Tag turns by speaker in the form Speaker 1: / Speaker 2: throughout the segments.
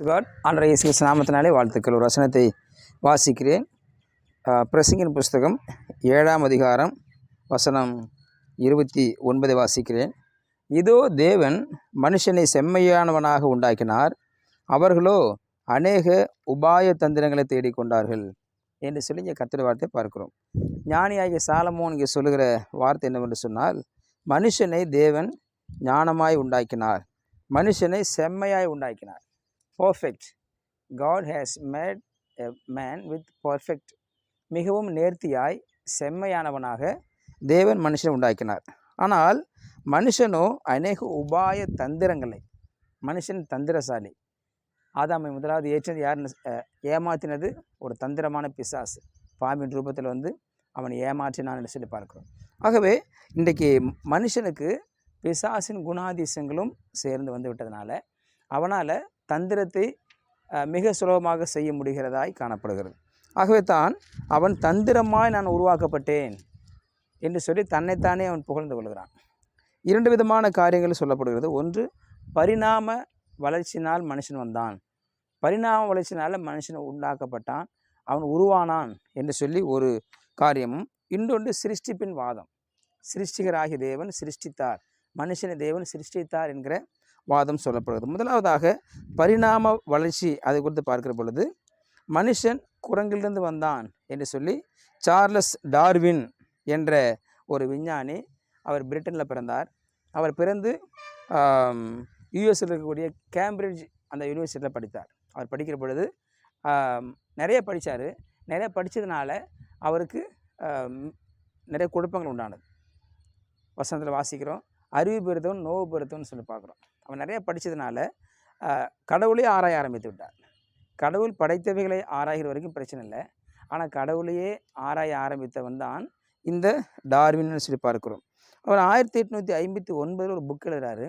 Speaker 1: God ஆண்டவர் இயேசு கிறிஸ்து நாமத்தினாலே வாழ்த்துக்கள். ஒரு வசனத்தை வாசிக்கிறேன். பிரசங்கின் புஸ்தகம் 7ஆம் அதிகாரம் வசனம் 29 வாசிக்கிறேன். இதோ தேவன் மனுஷனை செம்மையானவனாக உண்டாக்கினார், அவர்களோ அநேக உபாய தந்திரங்களை தேடிக்கொண்டார்கள் என்று சொல்லி இங்கே கர்த்தருடைய வார்த்தை பார்க்கிறோம். ஞானியாகிய சாலமோன் இங்கே சொல்லுகிற வார்த்தை என்னவென்று சொன்னால், மனுஷனை தேவன் ஞானமாய் உண்டாக்கினார், மனுஷனை செம்மையாய் உண்டாக்கினார். Perfect. God has made a man with perfect. மிகவும் நேர்த்தியாய் செம்மையானவனாக தேவன் மனுஷனை உண்டாக்கினார். ஆனால் மனுஷனோ அநேக உபாய தந்திரங்களை, மனுஷன் தந்திரசாலி. ஆதாமை முதலாவது ஏற்றது யாருன்னு ஏமாற்றினது ஒரு தந்திரமான பிசாசு. பாம்பின் ரூபத்தில் வந்து அவன் ஏமாற்றினான் என்று சொல்லி பார்க்கிறோம். ஆகவே இன்றைக்கு மனுஷனுக்கு பிசாசின் குணாதிசயங்களும் சேர்ந்து வந்து விட்டதுனால அவனால் தந்திரத்தை மிக சுலபமாக செய்ய முடிகிறதாய் காணப்படுகிறது. ஆகவே தான் அவன் தந்திரமாய் நான் உருவாக்கப்பட்டேன் என்று சொல்லி தன்னைத்தானே அவன் புகழ்ந்து கொள்கிறான். இரண்டு விதமான காரியங்கள் சொல்லப்படுகிறது. ஒன்று, பரிணாம வளர்ச்சினால் மனுஷன் வந்தான், பரிணாம வளர்ச்சினால் மனுஷன் உண்டாக்கப்பட்டான், அவன் உருவானான் என்று சொல்லி ஒரு காரியமும். இன்னொன்று சிருஷ்டிப்பின் வாதம். சிருஷ்டிகராகிய தேவன் சிருஷ்டித்தார், மனுஷனை தேவன் சிருஷ்டித்தார் என்கிற வாதம் சொல்லப்படுகிறது. முதலாவதாக பரிணாம வளர்ச்சி, அதை குறித்து பார்க்கிற பொழுது மனுஷன் குரங்கிலிருந்து வந்தான் என்று சொல்லி சார்லஸ் டார்வின் என்ற ஒரு விஞ்ஞானி, அவர் பிரிட்டனில் பிறந்தார். அவர் பிறந்து யூஎஸில் இருக்கக்கூடிய கேம்பிரிட்ஜ் அந்த யூனிவர்சிட்டியில் படித்தார். அவர் படிக்கிற பொழுது நிறைய படித்தார். நிறைய படித்ததுனால அவருக்கு நிறைய குழப்பங்கள் உண்டானது. வசனத்தில் வாசிக்கிறோம், அறிவு பெறுத்தவன் நோவு பெறுத்தவன் சொல்லி பார்க்குறோம். அவன் நிறைய படித்ததுனால கடவுளே ஆராய ஆரம்பித்து விட்டார். கடவுள் படைத்தவைகளை ஆராய்கிற வரைக்கும் பிரச்சனை இல்லை, ஆனால் கடவுளையே ஆராய ஆரம்பித்தவன் தான் இந்த டார்வின்னு சொல்லி பார்க்கிறோம். அவர் 1859 ஒரு புக் எழுதுகிறாரு.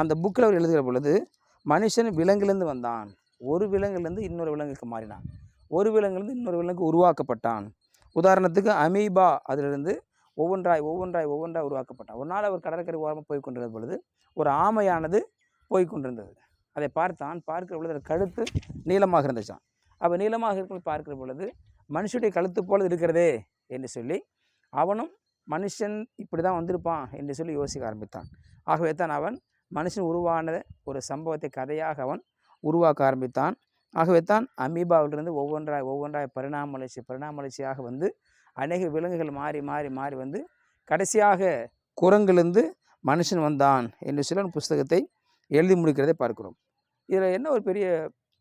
Speaker 1: அந்த புக்கில் அவர் எழுதுகிற பொழுது மனுஷன் விலங்குலேருந்து வந்தான், ஒரு விலங்குலேருந்து இன்னொரு விலங்குக்கு மாறினான், ஒரு விலங்குலேருந்து இன்னொரு விலங்கு உருவாக்கப்பட்டான். உதாரணத்துக்கு அமீபா, அதிலிருந்து ஒவ்வொன்றாய் உருவாக்கப்பட்டான். ஒரு நாள் அவர் கடற்கரை ஓரமாக போய் கொண்டிருந்த பொழுது ஒரு ஆமையானது போய் கொண்டிருந்தது. அதை பார்க்கிற பொழுது அது கழுத்து நீளமாக இருந்துச்சான். அப்போ நீளமாக இருக்கிறது பார்க்கிற பொழுது மனுஷனுடைய கழுத்து போல இருக்கிறதே என்று சொல்லி அவனும் மனுஷன் இப்படி தான் வந்திருப்பான் என்று சொல்லி யோசிக்க ஆரம்பித்தான். ஆகவே தான் அவன் மனுஷன் உருவான ஒரு சம்பவத்தை கதையாக அவன் உருவாக்க ஆரம்பித்தான். ஆகவே தான் அமீபாவிலிருந்து ஒவ்வொன்றாய் பரிணாம வந்து அநேக விலங்குகள் மாறி வந்து கடைசியாக குரங்கிலிருந்து மனுஷன் வந்தான் என்று சொல்லி புஸ்தகத்தை எழுதி முடிக்கிறதை பார்க்கிறோம். இதில் என்ன ஒரு பெரிய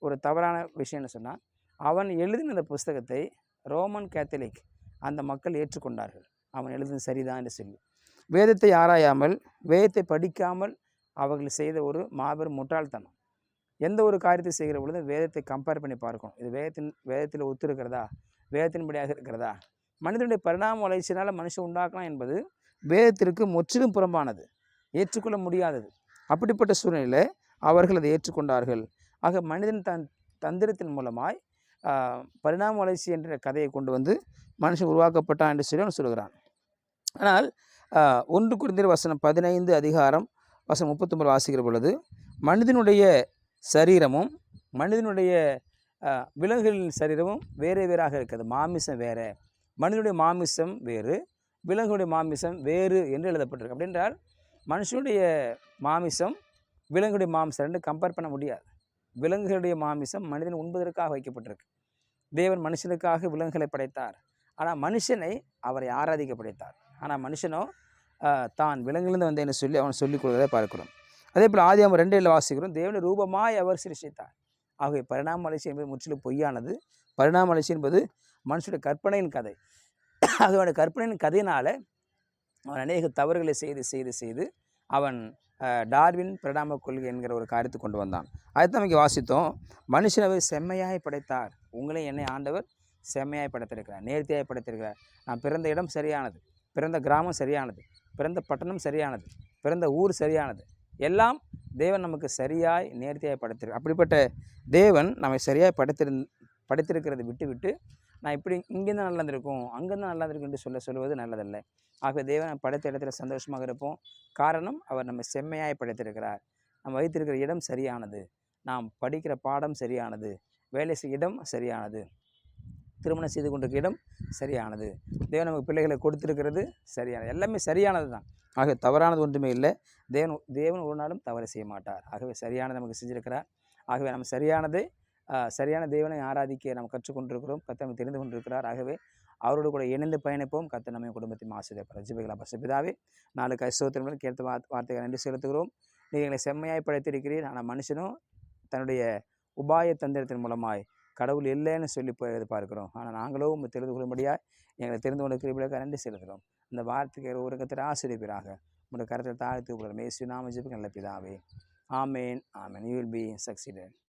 Speaker 1: ஒரு தவறான விஷயம்னு சொன்னால், அவன் எழுதின இந்த புஸ்தகத்தை ரோமன் கேத்தலிக் அந்த மக்கள் ஏற்றுக்கொண்டார்கள். அவன் எழுதின சரிதான் என்று சொல்லி வேதத்தை ஆராயாமல், வேதத்தை படிக்காமல் அவர்கள் செய்த ஒரு மாபெரும் முட்டாள்தனம். எந்த ஒரு காரியத்தை செய்கிற பொழுது வேதத்தை கம்பேர் பண்ணி பார்க்கணும். இது வேதத்தில் ஒத்து இருக்கிறதா, வேதத்தின்படியாக இருக்கிறதா. மனிதனுடைய பரிணாம வளர்ச்சியினால் மனுஷன் உண்டாக்கலாம் என்பது வேதத்திற்கு முற்றிலும் புறம்பானது, ஏற்றுக்கொள்ள முடியாதது. அப்படிப்பட்ட சூழ்நிலையில் அவர்கள் அதை ஏற்றுக்கொண்டார்கள். ஆக மனிதன் தந்திரத்தின் மூலமாய் பரிணாம வளர்ச்சி என்ற கதையை கொண்டு வந்து மனுஷன் உருவாக்கப்பட்டான் என்று சொல்லி அவன் சொல்கிறான். ஆனால் 1 கொரிந்தியர் வசனம் 15 அதிகாரம் வசனம் 39 வாசிக்கிற பொழுது மனிதனுடைய சரீரமும் மனிதனுடைய விலங்குகளின் சரீரமும் வேறாக இருக்கிறது. மாமிசம் வேறு, மனிதனுடைய மாமிசம் வேறு, விலங்குடைய மாமிசம் வேறு என்று எழுதப்பட்டிருக்கு. அப்படின்றால் மனுஷனுடைய மாமிசம் விலங்குடைய மாமிசம் ரெண்டு கம்பேர் பண்ண முடியாது. விலங்குகளுடைய மாமிசம் மனிதன் உண்பதற்காக வைக்கப்பட்டிருக்கு. தேவன் மனுஷனுக்காக விலங்குகளை படைத்தார், ஆனால் மனுஷனை அவரை ஆராதிக்க படைத்தார். ஆனால் மனுஷனோ தான் விலங்குலேருந்து வந்தேன்னு சொல்லி அவன் சொல்லிக் கொள்வதை பார்க்கிறோம். அதே போல் ஆதியாகமம் 2:7 வாசிக்கிறோம், தேவனுடைய ரூபமாய் அவர் சிருஷ்டித்தார். ஆகவே பரிணாம வளர்ச்சி என்பது முற்றிலும் பொய்யானது. பரிணாம வளர்ச்சி என்பது மனுஷனுடைய கற்பனையின் கதை. அதோட கற்பனையின் கதையினால் அவன் அநேக தவறுகளை செய்து அவன் டார்வின் பரிணாம கொள்கை என்கிற ஒரு காரியத்தை கொண்டு வந்தான். அதைத்தான் நமக்கு வாசித்தோம், மனுஷனவை செம்மையாய் படைத்தார், உங்களை என்னை ஆண்டவர் செம்மையாய் படைத்திருக்கிறார், நேர்த்தியாய் படைத்திருக்கிறார். நான் பிறந்த இடம் சரியானது, பிறந்த கிராமம் சரியானது, பிறந்த பட்டணம் சரியானது, பிறந்த ஊர் சரியானது, எல்லாம் தேவன் நமக்கு சரியாய் நேர்த்தியாய் படைத்திருக்கிறார். அப்படிப்பட்ட தேவன் நம்மை சரியாய் படைத்திருக்கிறதை விட்டு நான் இப்படி இங்கேருந்து நல்லா இருந்திருக்கும், அங்கேருந்து நல்லா இருக்கும் என்று சொல்லுவது நல்லதல்ல. ஆகவே தேவன் படைத்த இடத்துல சந்தோஷமாக இருப்போம். காரணம், அவர் நம்ம செம்மையாய் படைத்திருக்கிறார். நம்ம வைத்திருக்கிற இடம் சரியானது, நாம் படிக்கிற பாடம் சரியானது, வேலை செய்ய இடம் சரியானது, திருமணம் செய்து கொண்டிருக்க இடம் சரியானது, தேவன் நமக்கு பிள்ளைகளை கொடுத்துருக்கிறது சரியானது, எல்லாமே சரியானது தான். ஆக தவறானது ஒன்றுமே இல்லை. தேவன் ஒரு நாளும் தவறு செய்ய மாட்டார். ஆகவே சரியானது நமக்கு செஞ்சிருக்கிறார். ஆகவே நம்ம சரியான தேவனை ஆராதிக்க நாம் கற்றுக்கொண்டிருக்கிறோம். கர்த்தர் நம்ம தெரிந்து கொண்டிருக்கிறார். ஆகவே அவரோடு கூட இணைந்து பயணிப்போம். கர்த்தர் நம்ம குடும்பத்தையும் ஆசீர்வதிப்பார். ஜெபிக்கலாம். பரிசுத்த நாளுக்கு ஸ்தோத்திரங்கள் கேட்ட வார்த்தைகளை நன்றி செலுத்துகிறோம். நீங்கள் எங்களை செம்மையாய் படைத்திருக்கிறீர். ஆனால் மனுஷனும் தன்னுடைய உபாய தந்திரத்தின் மூலமாய் கடவுள் இல்லைன்னு சொல்லி எதிர்பார்க்கிறோம். ஆனால் நாங்களும் உங்கள் தெரிந்து கொள்ளும்படியாக எங்களை தெரிந்து கொண்டிருக்கிறீர்களுக்கு நன்றி செலுத்துகிறோம். இந்த வார்த்தைக்கு ஒரு கர்த்தர் ஆசீர்வதிப்பீராக. உங்களுடைய கருத்தை தாழ்த்து விடுகிறோம். இயேசுவின் நாமத்தில் ஜெபிக்கிறோம் நல்ல பிதாவே. ஆமேன். ஆமேன். You will be succeeded.